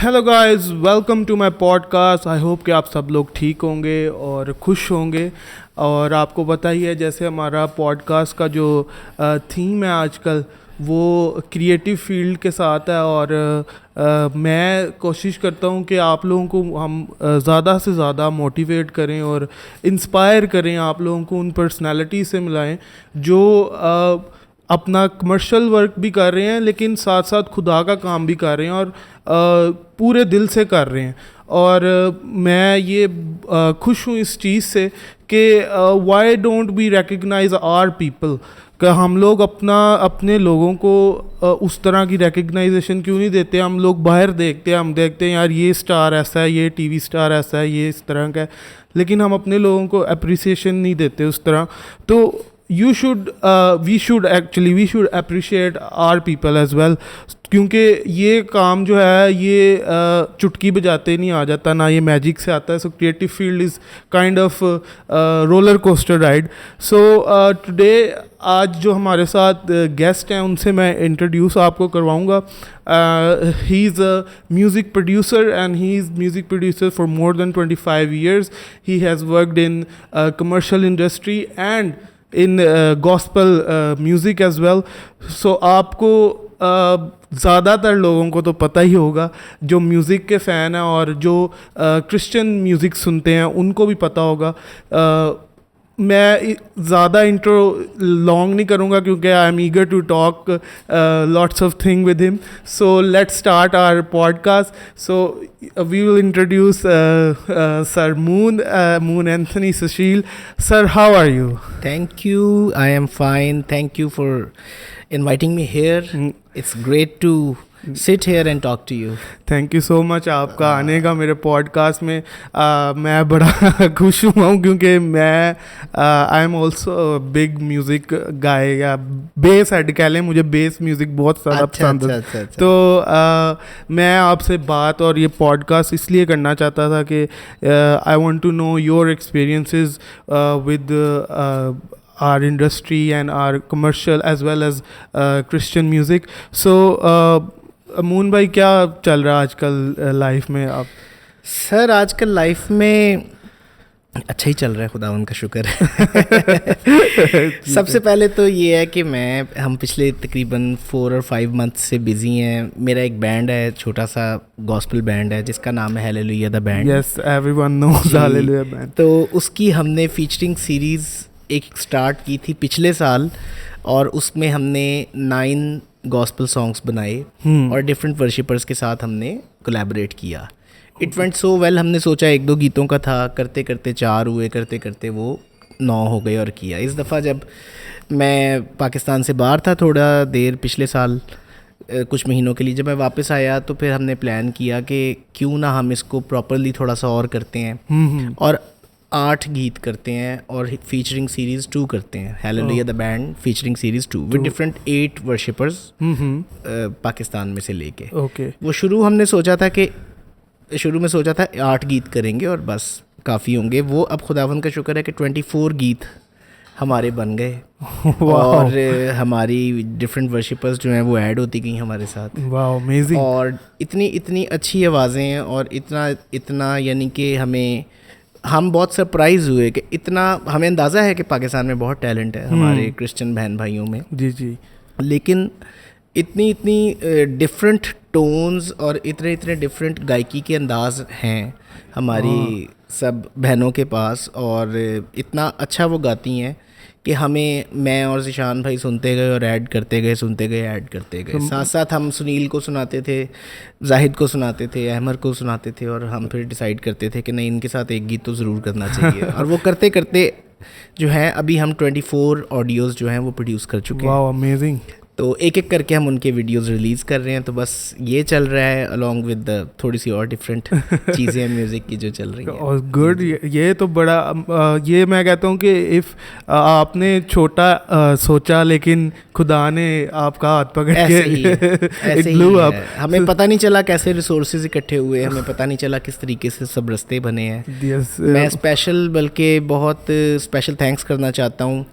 Hello guys, welcome to my podcast. I hope कि आप सब लोग ठीक होंगे और खुश होंगे। और आपको पता ही है, जैसे हमारा पॉडकास्ट का जो थीम है आजकल, वो क्रिएटिव फील्ड के साथ है। और मैं कोशिश करता हूँ कि आप लोगों को हम ज़्यादा से ज़्यादा मोटिवेट करें और इंस्पायर करें, आप लोगों को उन पर्सनालिटी से मिलाएं जो अपना कमर्शियल वर्क भी कर रहे हैं लेकिन साथ साथ खुदा का काम भी कर रहे हैं और पूरे दिल से कर रहे हैं। और मैं ये खुश हूँ इस चीज़ से कि why don't we recognize our people, कि हम लोग अपने लोगों को उस तरह की रिकग्नाइजेशन क्यों नहीं देते। हम लोग बाहर देखते हैं, हम देखते हैं यार ये स्टार ऐसा है, ये टीवी स्टार ऐसा है, ये इस तरह का है, लेकिन हम अपने लोगों को अप्रिसिएशन नहीं देते उस तरह। तो we should appreciate our people as well, क्योंकि ये काम जो है ये चुटकी बजाते नहीं आ जाता, ना ये मैजिक से आता है। So creative field is kind of roller coaster ride. So today आज जो हमारे साथ गेस्ट हैं उनसे मैं इंट्रोड्यूस आपको करवाऊंगा। He is a music producer and he is music producer for more than 25 years. He has worked in commercial industry and in gospel music as well. So आपको ज़्यादातर लोगों को तो पता ही होगा, जो म्यूज़िक के फ़ैन हैं और जो क्रिश्चियन म्यूज़िक सुनते हैं उनको भी पता होगा। मैं ज़्यादा इंट्रो लॉन्ग नहीं करूँगा क्योंकि I am eager to talk lots of thing with him. So let's start our podcast. So we will introduce Sir Moon Anthony Sushil. Sir, how are you? Thank you. I am fine. Thank you for inviting me here. It's great to sit here and talk to you. Thank you so much आपका आने का मेरे podcast में। मैं बड़ा खुश हुआ हूँ क्योंकि मैं I am also big music guy, या बेस हेड कह लें, मुझे बेस म्यूज़िक बहुत ज़्यादा पसंद है। अच्छा। तो मैं आपसे बात और ये पॉडकास्ट इसलिए करना चाहता था कि I want to know your experiences with our industry and our commercial as well as Christian music. So moon भाई, क्या चल रहा है आजकल लाइफ में आप? सर आजकल लाइफ में अच्छा ही चल रहा है, खुदा उनका शुक्र है। सबसे पहले तो ये है कि हम पिछले तकरीबन 4 और 5 मंथ से बिज़ी हैं। मेरा एक बैंड है, छोटा सा गॉस्पेल बैंड है जिसका नाम है hallelujah the band. Yes, everyone knows hallelujah band. तो उसकी हमने फीचरिंग सीरीज़ एक स्टार्ट की थी पिछले साल, और उसमें हमने 9 गॉस्पेल सॉन्ग्स बनाए और डिफरेंट वर्शिपर्स के साथ हमने कोलैबोरेट किया। It went so well. हमने सोचा 1-2 गीतों का था, करते करते 4 हुए, करते करते वो 9 हो गए और किया। इस दफ़ा जब मैं पाकिस्तान से बाहर था थोड़ा देर, पिछले साल कुछ महीनों के लिए, जब मैं वापस आया तो फिर हमने प्लान किया कि क्यों ना हम इसको प्रॉपरली थोड़ा सा और करते हैं और 8 गीत करते हैं और फीचरिंग सीरीज़ 2 करते हैं। Hallelujah the band featuring series 2 with different 8 worshippers Pakistan में से लेके। वो हमने सोचा था कि शुरू में सोचा था 8 गीत करेंगे और बस काफ़ी होंगे। वो अब खुदावन का शुक्र है कि 24 गीत हमारे बन गए और हमारी डिफरेंट वर्शिपर्स जो हैं वो ऐड होती गई हमारे साथ। वाह, अमेजिंग। और इतनी अच्छी आवाज़ें हैं और इतना यानी कि हम बहुत सरप्राइज़ हुए कि इतना, हमें अंदाज़ा है कि पाकिस्तान में बहुत टैलेंट है हमारे क्रिश्चियन बहन भाइयों में। जी। लेकिन इतनी डिफरेंट टोन्स और इतने डिफरेंट गायकी के अंदाज हैं हमारी सब बहनों के पास, और इतना अच्छा वो गाती हैं कि मैं और ज़िशान भाई सुनते गए और ऐड करते गए, सुनते गए, ऐड करते गए। साथ साथ हम सुनील को सुनाते थे, जाहिद को सुनाते थे, अहमर को सुनाते थे, और हम फिर डिसाइड करते थे कि नहीं, इनके साथ एक गीत तो ज़रूर करना चाहिए। और वो करते करते जो है अभी हम 24 ऑडियोज़ जो हैं वो प्रोड्यूस कर चुके हैं। वाह, अमेजिंग। तो एक एक करके हम उनके वीडियोस रिलीज़ कर रहे हैं। तो बस ये चल रहा है अलॉन्ग विद थोड़ी सी और डिफरेंट चीज़ें म्यूज़िक की जो चल रही हैं। और गुड, ये तो बड़ा ये मैं कहता हूँ कि इफ़ आपने छोटा सोचा लेकिन खुदा ने आपका हाथ पकड़ के ऐसे ही है। हमें पता नहीं चला कैसे रिसोर्सेज इकट्ठे हुए, हमें पता नहीं चला किस तरीके से सब रास्ते बने हैं। मैं बल्कि बहुत स्पेशल थैंक्स करना चाहता हूँ।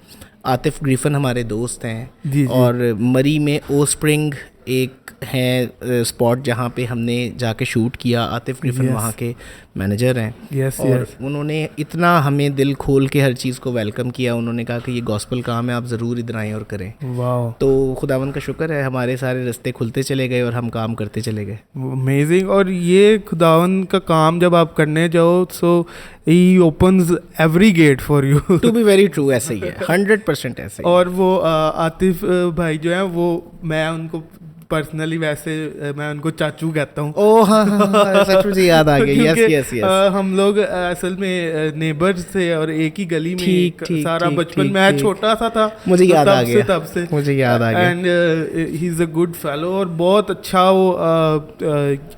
आतिफ ग्रिफन हमारे दोस्त हैं, और मरी में ओ स्प्रिंग एक है स्पॉट जहाँ पे हमने जाके शूट किया, आतिफ ग्रिफिन वहाँ के मैनेजर हैं। Yes, और yes. उन्होंने इतना हमें दिल खोल के हर चीज़ को वेलकम किया। उन्होंने कहा कि ये गॉस्पल काम है, आप ज़रूर इधर आएँ और करें। वाह, तो खुदावन का शुक्र है, हमारे सारे रास्ते खुलते चले गए और हम काम करते चले गए। अमेजिंग। और ये खुदावन का काम जब आप करने जाओ so he opens every gate for you. To be very true, ऐसे ही है, 100% ऐसे ही। और वो आतिफ भाई जो हैं वो, मैं उनको पर्सनली वैसे मैं उनको चाचू कहता हूँ। ओ हाँ हाँ, सच मुझे याद आ गया। यस यस यस, हम लोग असल में नेबर्स थे और एक ही गली में ठीक, ठीक, सारा ठीक, बचपन ठीक, मैं ठीक। छोटा सा था, मुझे तो याद आ गया, तब से मुझे याद आ गया। And he is a good fellow. और बहुत अच्छा वो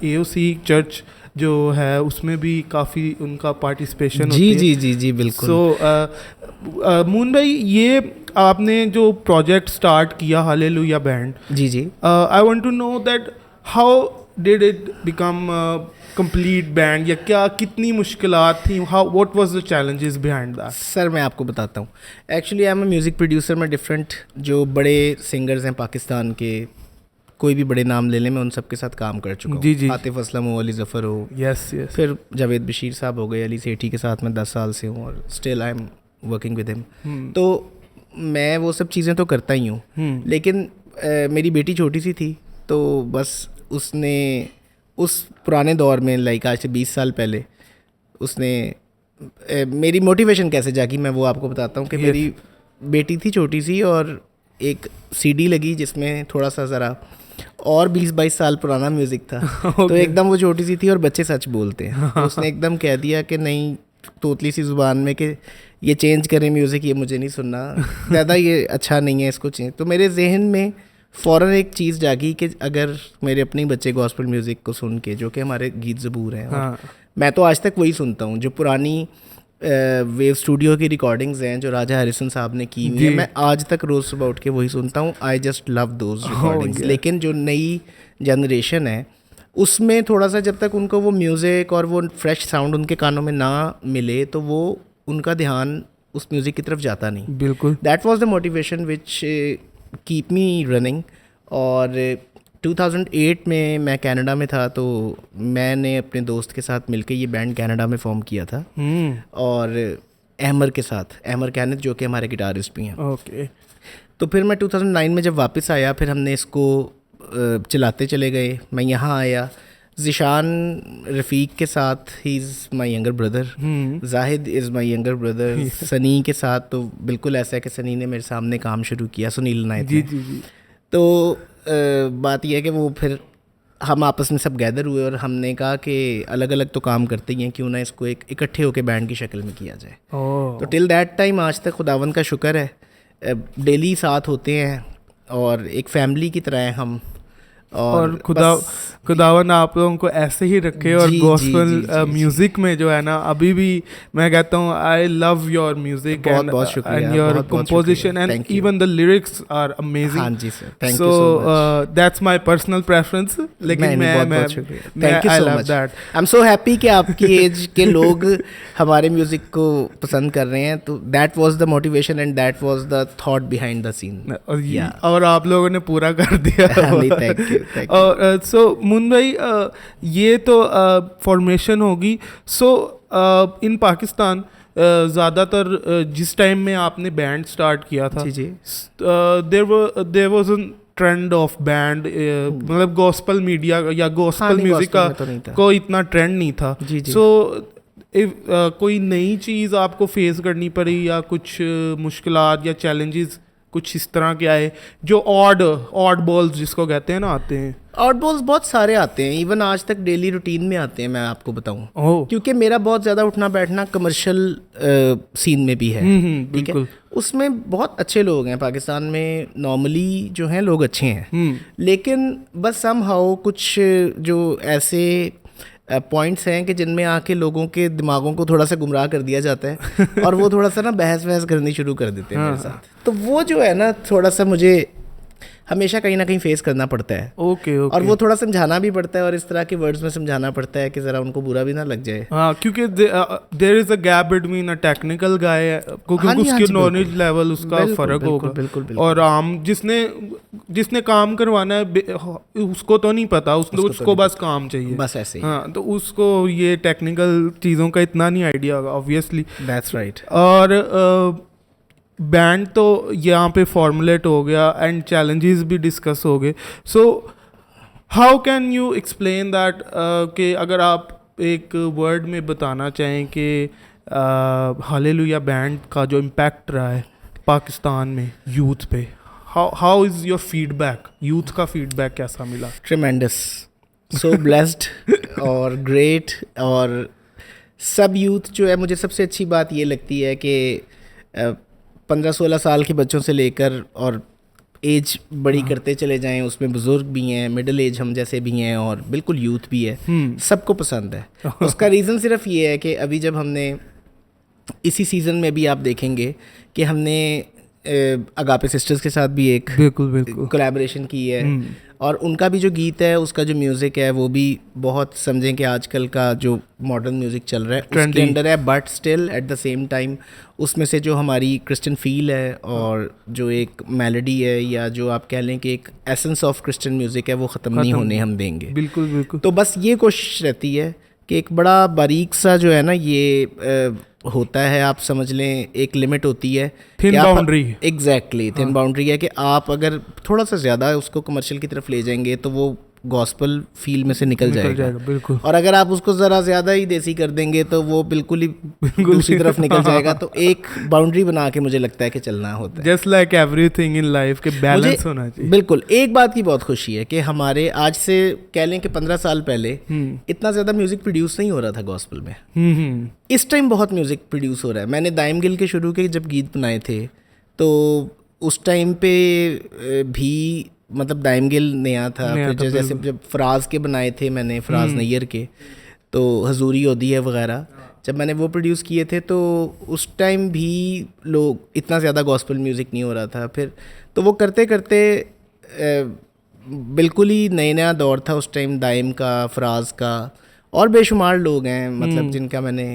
AOC चर्च जो है उसमें भी काफ़ी उनका पार्टिसिपेशन जी जी जी जी बिल्कुल। सो मून भाई, ये आपने जो प्रोजेक्ट स्टार्ट किया हालेलुया बैंड, जी जी, I want to know that how did it become complete band, या क्या कितनी मुश्किलात थी, how what was the challenges behind that? Sir मैं आपको बताता हूँ। Actually I am a music producer. मैं डिफरेंट जो बड़े सिंगर्स हैं पाकिस्तान के, कोई भी बड़े नाम ले लें, मैं उन सब के साथ काम कर चुका हूँ। जी, जी। आतिफ असलम हो, अली ज़फ़र हो, यस यस, फिर जावेद बशीर साहब हो गए, अली सेठी के साथ मैं 10 साल से हूँ और still I am working with him. तो मैं वो सब चीज़ें तो करता ही हूँ, लेकिन मेरी बेटी छोटी सी थी, तो बस उसने उस पुराने दौर में, लाइक आज से 20 साल पहले, उसने मेरी मोटिवेशन कैसे जागी मैं वो आपको बताता हूँ कि मेरी बेटी थी छोटी सी और एक CD लगी जिसमें थोड़ा सा ज़रा और 20-22 साल पुराना म्यूज़िक था। तो एकदम वो छोटी सी थी और बच्चे सच बोलते हैं, तो उसने एकदम कह दिया कि नहीं, तोतली सी ज़ुबान में, कि ये चेंज करें म्यूज़िक, ये मुझे नहीं सुनना ज़्यादा, ये अच्छा नहीं है, इसको चेंज। तो मेरे जहन में फ़ौरन एक चीज़ जागी कि अगर मेरे अपने बच्चे गॉस्पेल म्यूज़िक को सुन के, जो कि हमारे गीत ज़बूर हैं, और मैं तो आज तक वही सुनता हूँ, जो पुरानी वेव स्टूडियो की रिकॉर्डिंग्स हैं जो राजा हैरिसन साहब ने की हुई है, मैं आज तक रोज़ सुबह उठ के वही सुनता हूँ। I just love those recordings. लेकिन जो नई जनरेशन है उसमें थोड़ा सा, जब तक उनको वो म्यूज़िक और वो फ्रेश साउंड उनके कानों में ना मिले, तो वो उनका ध्यान उस म्यूज़िक की तरफ जाता नहीं। बिल्कुल, that was the motivation which keep me running. और 2008 में मैं कनाडा में था, तो मैंने अपने दोस्त के साथ मिलके ये बैंड कनाडा में फॉर्म किया था, और अहमर के साथ, अहमर कैनिथ जो कि हमारे गिटारिस्ट भी हैं। ओके। तो फिर मैं 2009 में जब वापस आया, फिर हमने इसको चलाते चले गए। मैं यहाँ आया ज़िशान रफ़ीक के साथ, he is my younger brother, Zahid is my younger brother, Sunny के साथ तो बिल्कुल ऐसा है कि सनी ने मेरे सामने काम शुरू किया, सुनील नायक जी जी जी। तो बात यह है कि वो फिर हम आपस में सब गैदर हुए और हमने कहा कि अलग अलग तो काम करते ही हैं, क्यों ना इसको एक इकट्ठे होकर बैंड की शक्ल में किया जाए। तो टिल दैट टाइम आज तक खुदावन का शुक्र है डेली साथ होते हैं और एक फैमिली की तरह हैं हम। और खुदावन आप लोगों को ऐसे ही रखे, और गॉस्पेल म्यूजिक में जो है ना, अभी भी मैं कहता हूँ I love your music and your composition and even the lyrics are amazing. हाँ जी sir, thank you so much. That's my personal preference, लेकिन मैं thank you so much. I am so happy कि आपकी एज के लोग हमारे music को पसंद कर रहे हैं। तो that was the motivation and that was the thought behind the scene, और आप लोगों ने पूरा कर दिया। Thank you. सो मुन भाई, ये तो फॉर्मेशन होगी। सो इन पाकिस्तान ज़्यादातर जिस टाइम में आपने बैंड स्टार्ट किया था, जी जी, there was an trend of band, मतलब गॉस्पेल मीडिया या गॉस्पेल म्यूजिक का तो कोई इतना ट्रेंड नहीं था। सो कोई नई चीज़ आपको फेस करनी पड़ी, या कुछ मुश्किलात या चैलेंजेस कुछ इस तरह के आए जो ऑड बॉल्स जिसको कहते हैं ना, आते हैं? ऑड बॉल्स बहुत सारे आते हैं, इवन आज तक डेली रूटीन में आते हैं, मैं आपको बताऊं, क्योंकि मेरा बहुत ज़्यादा उठना बैठना कमर्शियल सीन में भी है। ठीक है, उसमें बहुत अच्छे लोग हैं पाकिस्तान में, नॉर्मली जो हैं लोग अच्छे हैं, लेकिन बस समहाउ कुछ जो ऐसे पॉइंट्स हैं कि जिनमें आके लोगों के दिमागों को थोड़ा सा गुमराह कर दिया जाता है और वो थोड़ा सा ना बहस करनी शुरू कर देते हैं मेरे साथ। तो वो जो है ना, थोड़ा सा मुझे हमेशा कहीं ना कहीं फेस करना पड़ता है। Okay okay. और वो थोड़ा समझाना भी पड़ता है और इस तरह के वर्ड्स में समझाना पड़ता है कि ज़रा उनको बुरा भी ना लग जाए। हाँ, क्योंकि there is a gap between a technical guy, क्योंकि हाँ जी, हाँ उसकी जी, नॉलेज लेवल उसका बिल्कुल, फर्क बिल्कुल, होगा, बिल्कुल, बिल्कुल। और आम जिसने काम करवाना है उसको तो नहीं पता, उसको बस काम चाहिए, बस ऐसे ही। हाँ, तो उसको ये टेक्निकल चीज़ों का इतना नहीं आइडिया होगा ऑब्वियसली। That's right. और बैंड तो यहाँ पे फॉर्मुलेट हो गया एंड चैलेंजेस भी डिस्कस हो गए। So how can you explain that कि अगर आप एक वर्ड में बताना चाहें कि हालेलुया बैंड का जो इम्पैक्ट रहा है पाकिस्तान में यूथ पे, how is your feedback, youth का फीडबैक कैसा मिला? ट्रेमेंडस, सो ब्लेस्ड और ग्रेट। और सब यूथ जो है, मुझे सबसे अच्छी बात ये लगती है कि 15-16 साल के बच्चों से लेकर और एज बड़ी करते चले जाएं, उसमें बुज़ुर्ग भी हैं, मिडिल एज हम जैसे भी हैं, और बिल्कुल यूथ भी है, सबको पसंद है। उसका रीज़न सिर्फ ये है कि अभी जब हमने इसी सीज़न में भी आप देखेंगे कि हमने अगापे सिस्टर्स के साथ भी एक बिल्कुल कोलैबोरेशन की है, और उनका भी जो गीत है, उसका जो म्यूज़िक है, वो भी बहुत समझें कि आजकल का जो मॉडर्न म्यूज़िक चल रहा है उसके अंदर है, but still at the same time उसमें से जो हमारी क्रिश्चियन फील है और जो एक मेलोडी है, या जो आप कह लें कि एक एसेंस ऑफ क्रिश्चियन म्यूज़िक है, वो ख़त्म नहीं होने हम देंगे। बिल्कुल। तो बस ये कोशिश रहती है कि एक बड़ा बारीक सा जो है ना ये होता है, आप समझ लें एक लिमिट होती है, thin boundary. Exactly, thin boundary है कि आप अगर थोड़ा सा ज़्यादा उसको कमर्शियल की तरफ ले जाएंगे तो वो गॉस्पल फील में से निकल जाएगा। बिल्कुल। और अगर आप उसको ज़रा ज़्यादा ही देसी कर देंगे तो वो बिल्कुल ही दूसरी तरफ निकल जाएगा। तो एक बाउंड्री बना के मुझे लगता है कि चलना होता है। Just like everything in life के बैलेंस होना चाहिए। बिल्कुल। एक बात की बहुत खुशी है कि हमारे आज से कह लें कि 15 साल पहले इतना ज़्यादा म्यूज़िक प्रोड्यूस नहीं हो रहा था गॉस्पल में। इस टाइम बहुत म्यूज़िक प्रोड्यूस हो रहा है। मैंने दाइम गिल के शुरू के जब गीत बनाए थे तो उस टाइम पे भी मतलब दाइम गिल नया था। फिर जैसे जब फराज के बनाए थे मैंने, फराज नैयर के, तो हजूरी होदी है वगैरह, जब मैंने वो प्रोड्यूस किए थे तो उस टाइम भी लोग इतना ज़्यादा गॉस्पल म्यूज़िक नहीं हो रहा था। फिर तो वो करते करते बिल्कुल ही नया दौर था उस टाइम, दाइम का, फराज का, और बेशुमार लोग हैं मतलब जिनका मैंने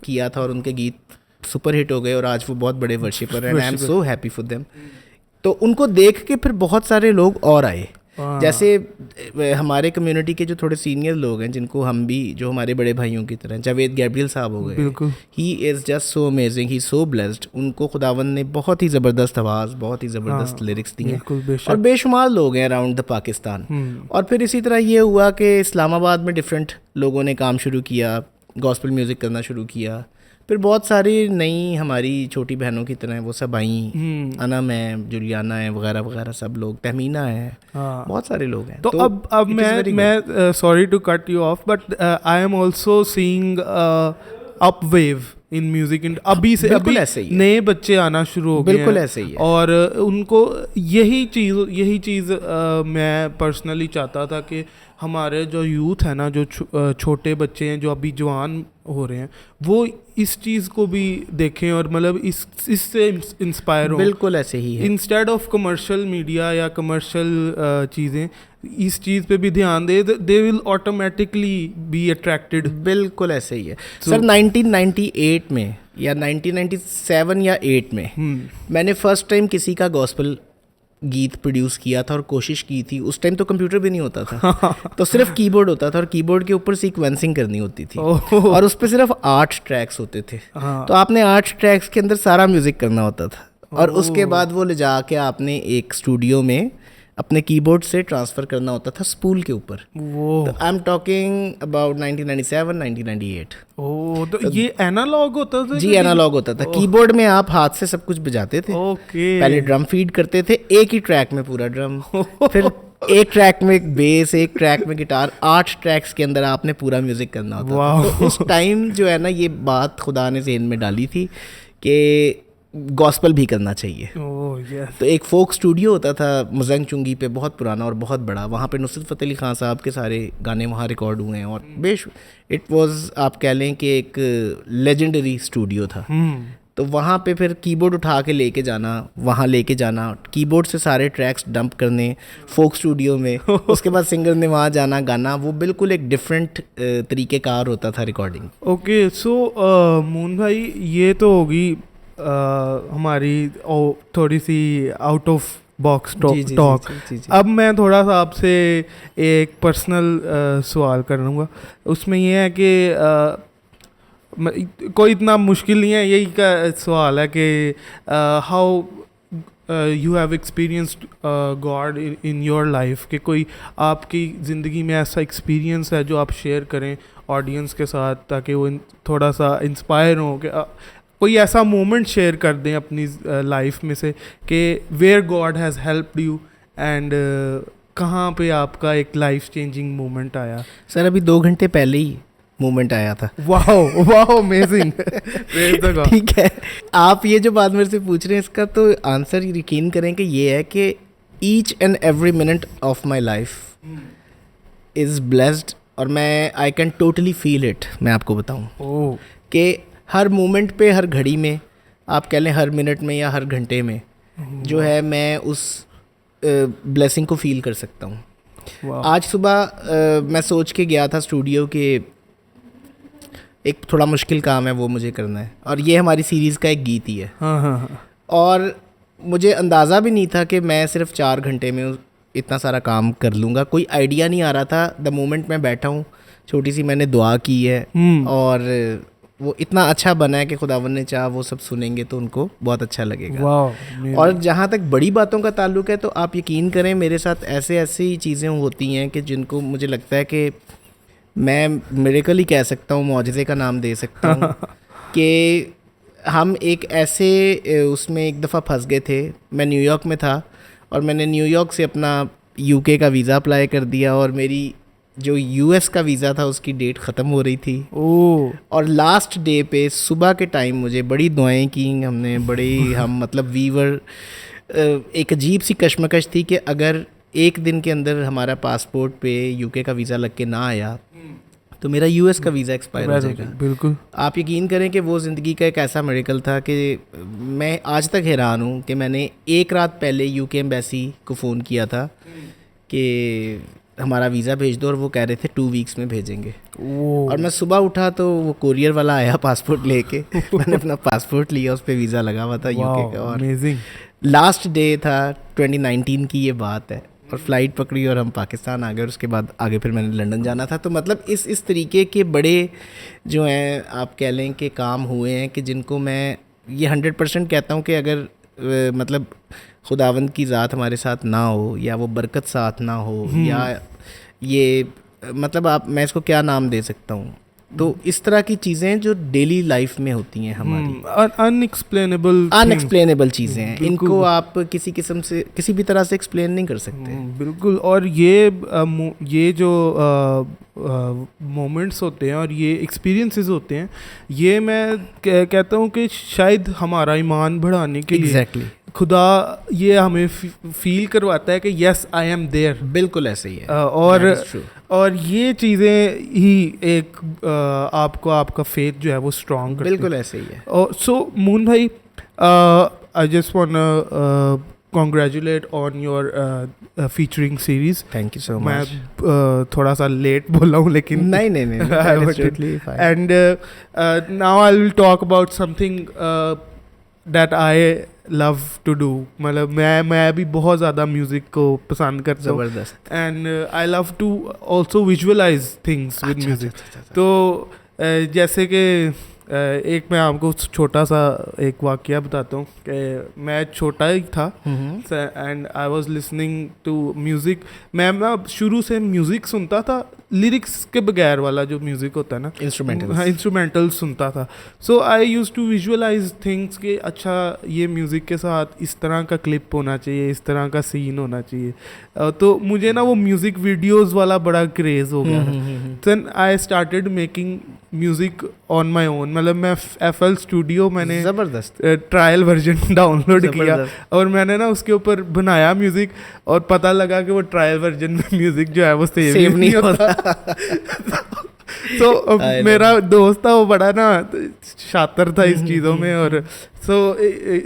किया था और उनके गीत सुपर हिट हो गए और आज वो बहुत बड़े वर्शिपर हैं। आई am so happy for them. तो उनको देख के फिर बहुत सारे लोग और आए, जैसे हमारे कम्युनिटी के जो थोड़े सीनियर लोग हैं जिनको हम भी, जो हमारे बड़े भाइयों की तरह, जावेद गैब्रियल साहब हो गए, he is just so amazing, he so blessed. उनको खुदावंद ने बहुत ही ज़बरदस्त आवाज़, बहुत ही ज़बरदस्त लिरिक्स दी हैं, और बेशुमार लोग हैं अराउंड द पाकिस्तान। और फिर इसी तरह ये हुआ कि इस्लामाबाद में डिफरेंट लोगों ने काम शुरू किया, गॉस्पल म्यूज़िक करना शुरू किया। फिर बहुत सारी नई हमारी छोटी बहनों की तरह वो सब आई, अनम है, जुलियाना है, वगैरह वगैरह, सब लोग, तहमीना है, बहुत सारे लोग हैं। तो अब मैं sorry to cut you off, but I am also seeing up wave in music. अभी से अभी ऐसे ही नए बच्चे आना शुरू हो गए, बिल्कुल ऐसे ही है। और उनको यही चीज़ मैं पर्सनली चाहता था कि हमारे जो यूथ है ना, जो छोटे बच्चे हैं जो अभी जवान हो रहे हैं, वो इस चीज़ को भी देखें और मतलब इससे इंस्पायर हो। बिल्कुल ऐसे ही है। इंस्टेड ऑफ कमर्शियल मीडिया या कमर्शियल चीज़ें, इस चीज़ पे भी ध्यान they will automatically be attracted. बिल्कुल ऐसे ही है सर। 1998 में या 1997 या 8 में मैंने फर्स्ट टाइम किसी का गॉस्पल गीत प्रोड्यूस किया था और कोशिश की थी। उस टाइम तो कंप्यूटर भी नहीं होता था तो सिर्फ कीबोर्ड होता था और कीबोर्ड के ऊपर सीक्वेंसिंग करनी होती थी और उस पर सिर्फ 8 ट्रैक्स होते थे। तो आपने 8 ट्रैक्स के अंदर सारा म्यूज़िक करना होता था और उसके बाद वो ले जाके आपने एक स्टूडियो में अपने कीबोर्ड से ट्रांसफ़र करना होता था स्पूल के ऊपर। तो आई एम टॉकिंग अबाउट 1997 1998। तो ये एनालॉग होता था? जी एनालॉग होता था। कीबोर्ड में आप हाथ से सब कुछ बजाते थे। पहले ड्रम फीड करते थे, एक ही ट्रैक में पूरा ड्रम, फिर एक ट्रैक में बेस, एक ट्रैक में गिटार, 8 ट्रैक्स के अंदर आपने पूरा म्यूज़िक करना होता था। तो उस टाइम जो है ना, ये बात खुदा ने ज़हन में डाली थी कि गॉस्पल भी करना चाहिए। तो एक फोक स्टूडियो होता था मुजंग चुंगी पे, बहुत पुराना और बहुत बड़ा। वहाँ पे नुसरत फ़तेह अली ख़ान साहब के सारे गाने वहाँ रिकॉर्ड हुए हैं और इट वाज, आप कह लें कि एक लेजेंडरी स्टूडियो था। तो वहाँ पे फिर कीबोर्ड उठा के लेके जाना, वहाँ लेके जाना, कीबोर्ड से सारे ट्रैक्स डंप करने फोक स्टूडियो में, उसके बाद सिंगर ने वहाँ जाना गाना, वो बिल्कुल एक डिफरेंट तरीक़ेकार होता था रिकॉर्डिंग। ओके, सो मून भाई ये तो होगी हमारी थोड़ी सी आउट ऑफ बॉक्स टॉक। अब मैं थोड़ा सा आपसे एक पर्सनल सवाल कर लूँगा। उसमें ये है कि कोई इतना मुश्किल नहीं है, यही का सवाल है कि how you have experienced God in your life, कि कोई आपकी ज़िंदगी में ऐसा एक्सपीरियंस है जो आप शेयर करें ऑडियंस के साथ, ताकि वो थोड़ा सा इंस्पायर हो, कि कोई ऐसा मोमेंट शेयर कर दें अपनी लाइफ में से कि where God has helped you and कहाँ पे आपका एक लाइफ चेंजिंग मोमेंट आया। सर अभी 2 घंटे पहले ही मोमेंट आया था। Wow wow amazing. ठीक है, आप ये जो बात मेरे से पूछ रहे हैं इसका तो आंसर यकीन करें कि ये है कि each and every minute of my life is blessed, और मैं I can totally feel it. मैं आपको बताऊँ कि हर मोमेंट पे, हर घड़ी में, आप कह लें हर मिनट में या हर घंटे में, जो है मैं उस ब्लेसिंग को फील कर सकता हूँ। आज सुबह मैं सोच के गया था स्टूडियो के एक थोड़ा मुश्किल काम है वो मुझे करना है, और ये हमारी सीरीज़ का एक गीत ही है। हाँ। और मुझे अंदाज़ा भी नहीं था कि मैं सिर्फ 4 घंटे में इतना सारा काम कर लूँगा, कोई आइडिया नहीं आ रहा था। द मोमेंट मैं बैठा हूँ, छोटी सी मैंने दुआ की है और वो इतना अच्छा बना है कि खुदावन ने चाहा वो सब सुनेंगे तो उनको बहुत अच्छा लगेगा। और जहाँ तक बड़ी बातों का ताल्लुक है तो आप यकीन करें मेरे साथ ऐसी चीज़ें होती हैं कि जिनको मुझे लगता है कि मैं मिरेकल ही कह सकता हूँ, मौजज़े का नाम दे सकता हूँ कि हम एक ऐसे उसमें एक दफ़ा फंस गए थे। मैं न्यूयॉर्क में था और मैंने न्यूयॉर्क से अपना यूके का वीज़ा अप्लाई कर दिया, और मेरी जो यूएस का वीज़ा था उसकी डेट ख़त्म हो रही थी। और लास्ट डे पे सुबह के टाइम मुझे बड़ी दुआएं की हमने, हम मतलब वीवर एक अजीब सी कश्मकश थी कि अगर एक दिन के अंदर हमारा पासपोर्ट पे यूके का वीज़ा लग के ना आया तो मेरा यूएस का वीज़ा एक्सपायर हो जाएगा। बिल्कुल, आप यकीन करें कि वो ज़िंदगी का एक ऐसा मिरेकल था कि मैं आज तक हैरान हूँ कि मैंने एक रात पहले यूके एम्बेसी को फ़ोन किया था कि हमारा वीज़ा भेज दो, और वो कह रहे थे 2 वीक्स में भेजेंगे। और मैं सुबह उठा तो वो कोरियर वाला आया पासपोर्ट लेके मैंने अपना पासपोर्ट लिया, उस पर वीज़ा लगा हुआ था यूके का। और लास्ट डे था 2019 की ये बात है, और फ़्लाइट पकड़ी और हम पाकिस्तान आ गए, और उसके बाद आगे फिर मैंने लंदन जाना था। तो मतलब इस तरीके के बड़े जो हैं आप कह लें कि काम हुए हैं कि जिनको मैं ये 100% कहता हूँ कि अगर मतलब खुदावंद की ज़ात हमारे साथ ना हो, या वो बरकत साथ ना हो, या ये मतलब मैं इसको क्या नाम दे सकता हूँ, तो इस तरह की चीज़ें जो डेली लाइफ में होती हैं हमारी, अनएक्सप्लेनेबल चीज़ें हैं, इनको आप किसी किस्म से किसी भी तरह से एक्सप्लेन नहीं कर सकते। बिल्कुल। और ये जो मोमेंट्स होते हैं और ये एक्सपीरियंसेस होते हैं, ये मैं कहता हूँ कि शायद हमारा ईमान बढ़ाने के लिए खुदा ये हमें फील करवाता है कि यस आई एम देयर। बिल्कुल ऐसे ही है। और ये चीज़ें ही एक आपको आपका फेथ जो है वो स्ट्रॉन्ग करती है। बिल्कुल ऐसे ही है। और सो मून भाई, I just want congratulate on your featuring series. Thank you so much. मैं थोड़ा सा लेट बोला हूँ लेकिन नहीं and now I will talk about something that I love to do. मतलब मैं भी बहुत ज़्यादा म्यूज़िक को पसंद करता हूँ, ज़बरदस्त। And I love to also visualize things with music. तो जैसे कि एक मैं आपको छोटा सा एक वाक़या बताता हूँ कि मैं छोटा ही था and I was listening to music. मैं शुरू से म्यूज़िक सुनता था, लिरिक्स के बगैर वाला जो म्यूज़िक होता है ना, इंस्ट्रूमेंटल सुनता था। सो आई यूज़ टू विजुअलाइज थिंग्स कि अच्छा ये म्यूज़िक के साथ इस तरह का क्लिप होना चाहिए, इस तरह का सीन होना चाहिए। तो मुझे ना वो म्यूज़िक वीडियोज़ वाला बड़ा क्रेज़ हो गया। Then I started making music on my own. मतलब मैं FL स्टूडियो मैंने ज़बरदस्त ट्रायल वर्जन डाउनलोड किया और मैंने ना उसके ऊपर बनाया म्यूज़िक, और पता लगा कि वो ट्रायल वर्जन में म्यूज़िक जो है वो सेव नहीं होता। तो मेरा दोस्त था वो बड़ा ना शातिर था इस चीज़ों में, और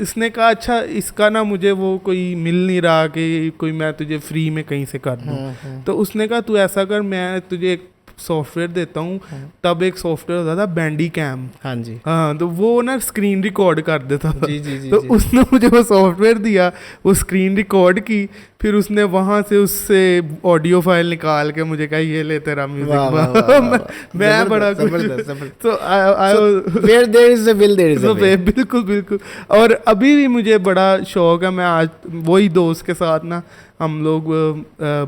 इसने कहा अच्छा इसका ना मुझे वो कोई मिल नहीं रहा कि कोई मैं तुझे फ्री में कहीं से कर दूँ। तो उसने कहा तू ऐसा कर, मैं तुझे एक सॉफ्टवेयर देता हूँ। तब एक सॉफ्टवेयर होता था बैंडी कैम। हाँ जी। हाँ, तो वो ना स्क्रीन रिकॉर्ड कर देता था। जी, तो उसने मुझे वो सॉफ्टवेयर दिया, वो स्क्रीन रिकॉर्ड की, फिर उसने वहाँ से उससे ऑडियो फाइल निकाल के मुझे कहा ये ले तेरा म्यूजिक। मैं बड़ा जबरदस्त। Where there is a will there is a way. बिल्कुल बिल्कुल। और अभी भी मुझे बड़ा शौक है, मैं आज वही दोस्त के साथ ना हम लोग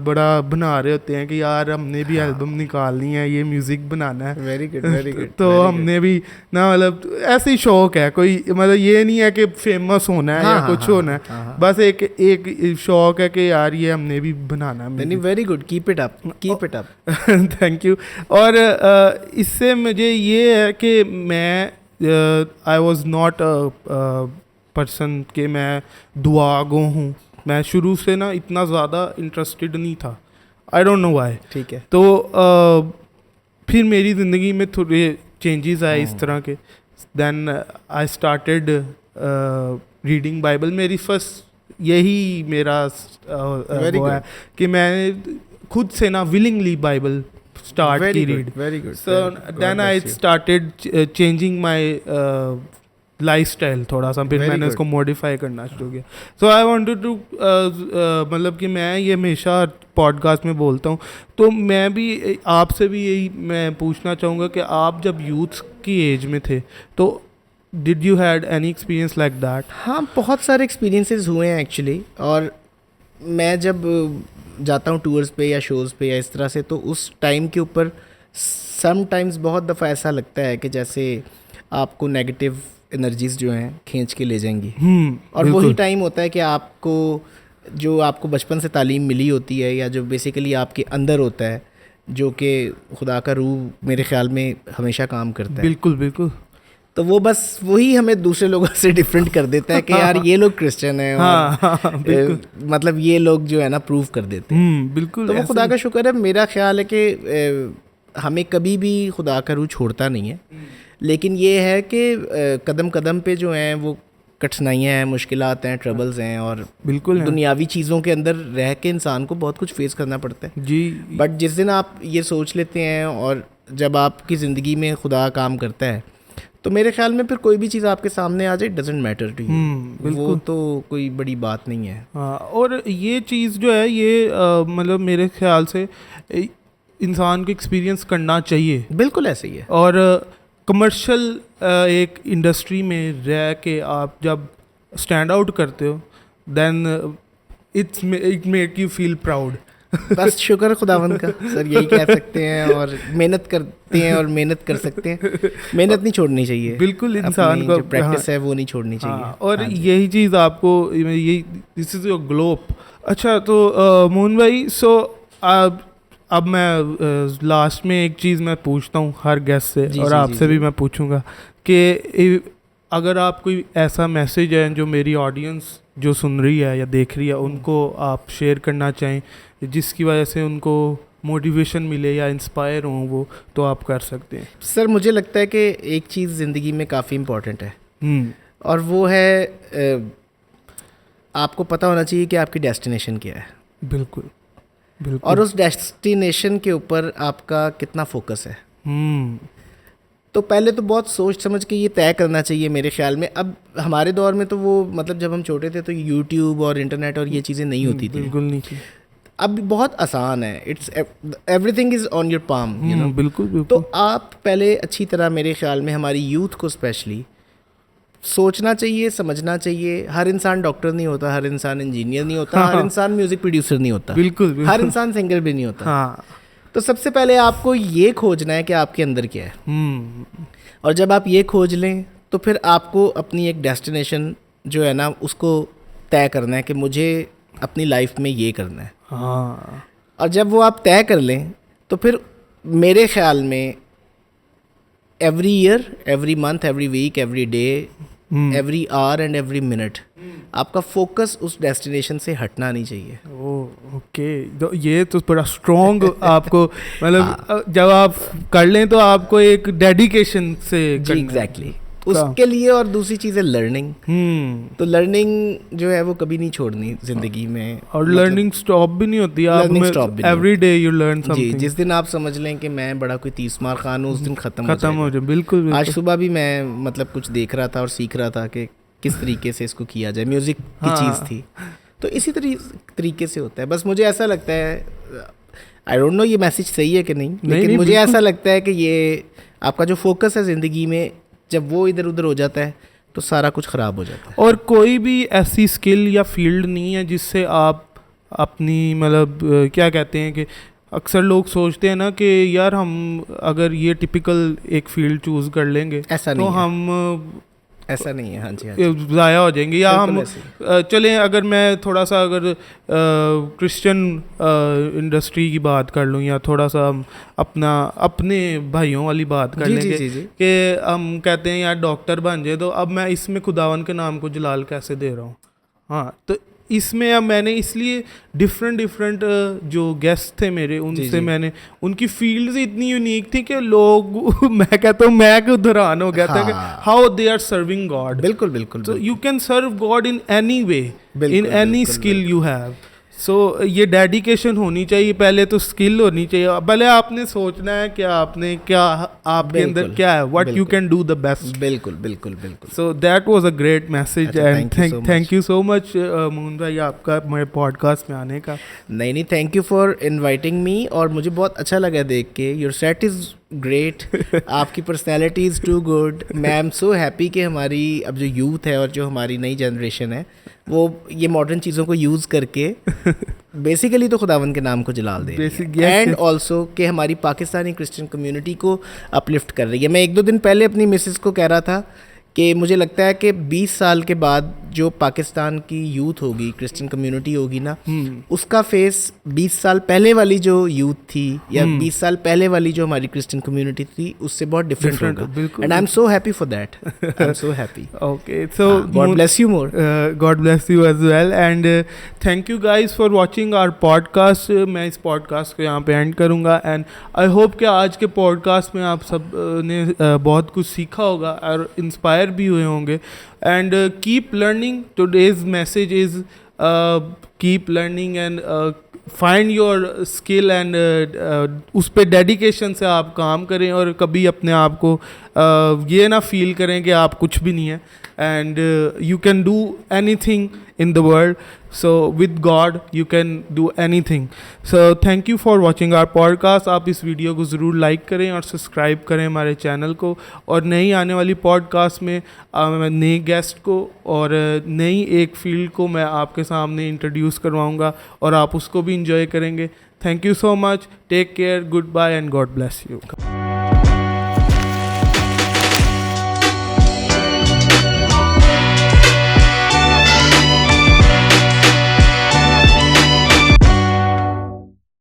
बड़ा बना रहे होते हैं कि यार हमने भी एल्बम निकालनी है, ये म्यूज़िक बनाना है। Very good very good. तो हमने भी ना मतलब ऐसे ही शौक है, कोई मतलब ये नहीं है कि फेमस होना है या कुछ होना है, बस एक शौक है कि यार ये हमने भी बनाना है। नहीं, very good, keep it up, keep it up. Thank you. और इससे मुझे ये है कि मैं आई वॉज नॉट पर्सन कि मैं दुआ गो हूँ। मैं शुरू से ना इतना ज़्यादा इंटरेस्टेड नहीं था, आई डोंट नो व्हाई। ठीक है। तो फिर मेरी ज़िंदगी में थोड़े चेंजेस आए इस तरह के। Then I started reading Bible. मेरी फर्स्ट यही मेरा वो है कि मैं खुद से ना विलिंगली बाइबल स्टार्ट की read. Very good. So then I started changing my lifestyle थोड़ा सा, फिर मैंने इसको मॉडिफाई करना शुरू किया। सो आई वांटेड टू मतलब कि मैं ये हमेशा पॉडकास्ट में बोलता हूँ, तो मैं भी आपसे भी यही मैं पूछना चाहूँगा कि आप जब यूथ की एज में थे तो did you had any experience like that? हाँ, बहुत सारे एक्सपीरियंसेस हुए हैं एक्चुअली। और मैं जब जाता हूँ टूर्स पे या शोज़ पे या इस तरह से, तो उस टाइम के ऊपर समटाइम्स बहुत दफ़ा ऐसा लगता है कि जैसे आपको नेगेटिव एनर्जीज जो हैं खींच के ले जाएंगी। और वही टाइम होता है कि आपको जो आपको बचपन से तालीम मिली होती है या जो बेसिकली आपके अंदर होता है, जो कि खुदा का रूह मेरे ख्याल में हमेशा काम करता है। बिल्कुल बिल्कुल। तो वो बस वही हमें दूसरे लोगों से डिफरेंट कर देता है कि यार ये लोग क्रिश्चियन हैं, और मतलब ये लोग जो है ना प्रूव कर देते हैं। बिल्कुल। तो वो खुदा का शुक्र है, मेरा ख्याल है कि हमें कभी भी खुदा का रूह छोड़ता नहीं है। लेकिन ये है कि कदम कदम पे जो हैं वो कठिनाइयाँ हैं, मुश्किलात हैं, ट्रबल्स हैं, और बिल्कुल दुनियावी चीज़ों के अंदर रह के इंसान को बहुत कुछ फेस करना पड़ता है जी। बट जिस दिन आप ये सोच लेते हैं और जब आपकी ज़िंदगी में खुदा काम करता है, तो मेरे ख्याल में फिर कोई भी चीज़ आपके सामने आ जाए, डजेंट मैटर टू यू। वो तो कोई बड़ी बात नहीं है। हाँ, और ये चीज़ जो है ये मतलब मेरे ख्याल से इंसान को एक्सपीरियंस करना चाहिए। बिल्कुल ऐसे ही है। और कमर्शियल एक इंडस्ट्री में रह के आप जब स्टैंड आउट करते हो, then it make you feel proud. बस शुक्र खुदावंद का सर, यही कह सकते हैं। और मेहनत करते हैं और मेहनत कर सकते हैं, मेहनत नहीं छोड़नी चाहिए। बिल्कुल, इंसान को प्रैक्टिस है वो नहीं छोड़नी चाहिए। और यही चीज़ आपको यही, दिस इज़ योर ग्लोब। अच्छा, तो मोहन भाई, सो अब मैं लास्ट में एक चीज़ मैं पूछता हूँ हर गेस्ट से, और आपसे भी मैं पूछूंगा कि अगर आप कोई ऐसा मैसेज है जो मेरी ऑडियंस जो सुन रही है या देख रही है उनको आप शेयर करना चाहें, जिसकी वजह से उनको मोटिवेशन मिले या इंस्पायर हों वो, तो आप कर सकते हैं। सर, मुझे लगता है कि एक चीज़ ज़िंदगी में काफ़ी इम्पॉर्टेंट है, और वो है आपको पता होना चाहिए कि आपकी डेस्टिनेशन क्या है। बिल्कुल बिल्कुल। और उस डेस्टिनेशन के ऊपर आपका कितना फोकस है। तो पहले तो बहुत सोच समझ के ये तय करना चाहिए मेरे ख्याल में। अब हमारे दौर में तो वो मतलब जब हम छोटे थे तो यूट्यूब और इंटरनेट और ये चीज़ें नहीं होती थी। बिल्कुल नहीं थी। अब बहुत आसान है, it's everything is on your palm, you know. बिल्कुल बिल्कुल। तो आप पहले अच्छी तरह मेरे ख्याल में हमारी यूथ को स्पेशली सोचना चाहिए, समझना चाहिए। हर इंसान डॉक्टर नहीं होता, हर इंसान इंजीनियर नहीं होता, हर इंसान म्यूज़िक प्रोड्यूसर नहीं होता, बिल्कुल, हर इंसान सिंगर भी नहीं होता। हाँ। तो सबसे पहले आपको ये खोजना है कि आपके अंदर क्या है। और जब आप ये खोज लें तो फिर आपको अपनी एक डेस्टिनेशन जो है ना उसको तय करना है कि मुझे अपनी लाइफ में ये करना है। हाँ। और जब वो आप तय कर लें तो फिर मेरे ख्याल में every year, every month, every week, every day, every hour and every minute आपका फोकस उस डेस्टिनेशन से हटना नहीं चाहिए। ओके, तो ये तो बड़ा स्ट्रॉन्ग आपको मतलब जब आप कर लें तो आपको एक डेडिकेशन से जी एग्जैक्टली उसके लिए। और दूसरी चीज़ है लर्निंग। तो लर्निंग जो है वो कभी नहीं छोड़नी ज़िंदगी में, और लर्निंग स्टॉप भी नहीं होती, आप every day you learn something. जी, जिस दिन आप समझ लें कि मैं बड़ा कोई 30 मार खान हूँ, उस दिन ख़त्म हो जाए। बिल्कुल। आज सुबह भी मैं मतलब कुछ देख रहा था और सीख रहा था कि किस तरीके से इसको किया जाए, म्यूज़िक की चीज़ थी, तो इसी तरीके से होता है। बस मुझे ऐसा लगता है, आई डोंट नो ये मैसेज सही है कि नहीं, लेकिन मुझे ऐसा लगता है कि ये आपका जो फोकस है ज़िंदगी में, जब वो इधर उधर हो जाता है तो सारा कुछ ख़राब हो जाता है। और कोई भी ऐसी स्किल या फील्ड नहीं है जिससे आप अपनी मतलब क्या कहते हैं कि अक्सर लोग सोचते हैं ना कि यार हम अगर ये टिपिकल एक फील्ड चूज़ कर लेंगे ऐसा तो नहीं हम ऐसा नहीं है। हाँ जी, ज़ाया हो जाएंगे, या हम चलें अगर मैं थोड़ा सा अगर क्रिश्चियन इंडस्ट्री की बात कर लूँ, या थोड़ा सा हम अपने भाइयों वाली बात कर लेंगे कि हम कहते हैं यार डॉक्टर बन जाए, तो अब मैं इसमें खुदावन के नाम को जलाल कैसे दे रहा हूँ। हाँ, तो इसमें अब मैंने इसलिए डिफरेंट जो गेस्ट थे मेरे, उनसे मैंने उनकी फील्ड्स इतनी यूनिक थी कि लोग मैं कहता हूँ मैं हैरान हो गया था कि how they are serving God. बिल्कुल। तो you can serve God in any way, in any skill you have. So ये डेडिकेशन होनी चाहिए, पहले तो स्किल होनी चाहिए, पहले आपने सोचना है कि आपने क्या आपके अंदर क्या है, what you can do the best. बिल्कुल। So that was a great message and thank you so much Mohan भाई आपका मेरे पॉडकास्ट में आने का। नहीं, thank you for inviting me, और मुझे बहुत अच्छा लगा देख के। योर सेट इज़ ग्रेट, आपकी पर्सनैलिटी इज़ टू गुड। मैं आई एम सो हैप्पी कि हमारी अब जो यूथ है और जो हमारी नई जनरेशन है वो ये मॉडर्न चीज़ों को यूज़ करके बेसिकली तो खुदावन के नाम को जलाल दे रही है, एंड ऑल्सो कि हमारी पाकिस्तानी क्रिश्चियन कम्युनिटी को अपलिफ्ट कर रही है। मैं 1-2 दिन पहले अपनी मिसेस को कह रहा था कि मुझे लगता है कि 20 साल के बाद जो पाकिस्तान की यूथ होगी, क्रिश्चियन कम्युनिटी होगी ना, उसका फेस 20 साल पहले वाली जो यूथ थी या 20 साल पहले वाली जो हमारी क्रिश्चियन कम्युनिटी थी उससे बहुत डिफरेंट होगा। And I am so happy for that, I am so happy. Okay, so God bless you more. God bless you as well, and thank you guys for watching our podcast. मैं इस podcast को यहाँ पे and करूँगा, and I hope कि आज के podcast में आप सब ने बहुत कुछ सीखा होगा और इंस्पायर भी हुए होंगे। And keep learning, today's message is keep learning and find your skill, and उस पर डेडिकेशन से आप काम करें, और कभी अपने आप को ये ना फील करें कि आप कुछ भी नहीं है, and you can do anything in the world. So with God you can do anything. So thank you for watching our podcast. आप इस वीडियो को ज़रूर लाइक करें और सब्सक्राइब करें हमारे चैनल को, और नई आने वाली पॉडकास्ट में मैं नए गेस्ट को और नई एक फील्ड को मैं आपके सामने इंट्रोड्यूस करवाऊंगा, और आप उसको भी इंजॉय करेंगे। Thank you so much, take care, goodbye and God bless you.